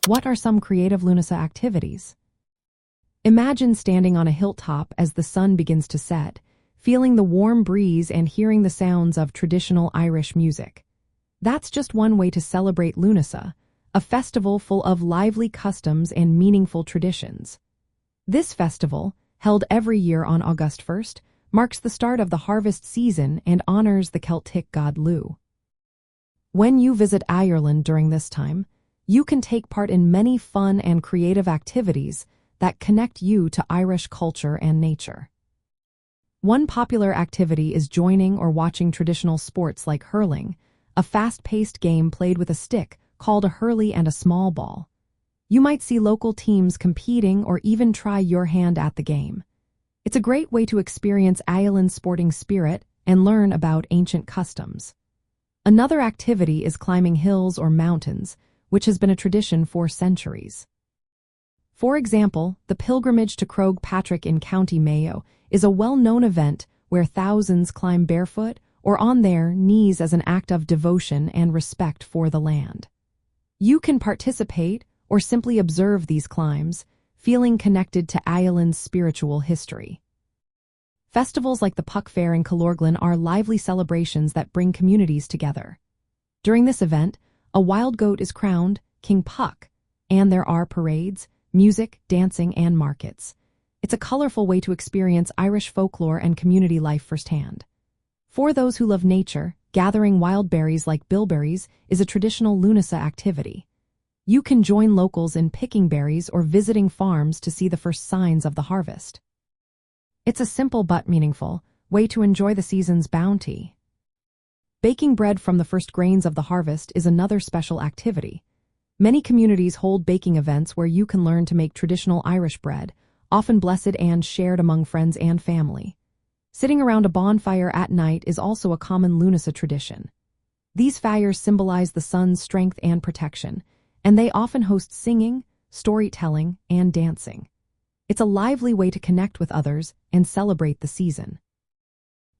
What are some creative Lughnasadh activities? Imagine standing on a hilltop as the sun begins to set, feeling the warm breeze and hearing the sounds of traditional Irish music. That's just one way to celebrate Lughnasadh, a festival full of lively customs and meaningful traditions. This festival, held every year on August 1st, marks the start of the harvest season and honors the Celtic god Lugh. When you visit Ireland during this time, you can take part in many fun and creative activities that connect you to Irish culture and nature. One popular activity is joining or watching traditional sports like hurling, a fast-paced game played with a stick called a hurley and a small ball. You might see local teams competing or even try your hand at the game. It's a great way to experience Ireland's sporting spirit and learn about ancient customs. Another activity is climbing hills or mountains, which has been a tradition for centuries. For example, the pilgrimage to Croagh Patrick in County Mayo is a well-known event where thousands climb barefoot or on their knees as an act of devotion and respect for the land. You can participate or simply observe these climbs, feeling connected to Ireland's spiritual history. Festivals like the Puck Fair in Killorglin are lively celebrations that bring communities together. During this event, a wild goat is crowned King Puck, and there are parades, music, dancing, and markets. It's a colorful way to experience Irish folklore and community life firsthand. For those who love nature, gathering wild berries like bilberries is a traditional Lughnasadh activity. You can join locals in picking berries or visiting farms to see the first signs of the harvest. It's a simple but meaningful way to enjoy the season's bounty. Baking bread from the first grains of the harvest is another special activity. Many communities hold baking events where you can learn to make traditional Irish bread, often blessed and shared among friends and family. Sitting around a bonfire at night is also a common Lughnasadh tradition. These fires symbolize the sun's strength and protection, and they often host singing, storytelling, and dancing. It's a lively way to connect with others and celebrate the season.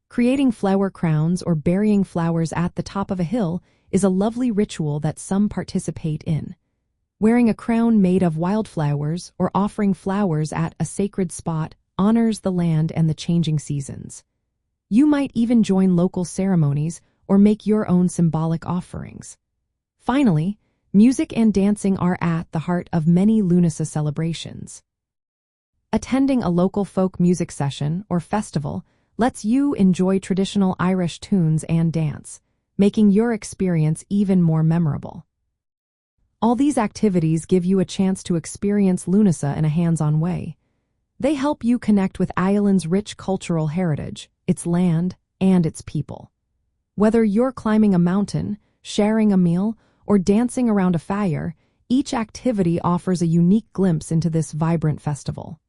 Creating flower crowns or burying flowers at the top of a hill is a lovely ritual that some participate in. Wearing a crown made of wildflowers or offering flowers at a sacred spot honors the land and the changing seasons. You might even join local ceremonies or make your own symbolic offerings. Finally, music and dancing are at the heart of many Lughnasadh celebrations. Attending a local folk music session or festival lets you enjoy traditional Irish tunes and dance, making your experience even more memorable. All these activities give you a chance to experience Lughnasadh in a hands-on way. They help you connect with Ireland's rich cultural heritage, its land, and its people. Whether you're climbing a mountain, sharing a meal, or dancing around a fire, each activity offers a unique glimpse into this vibrant festival.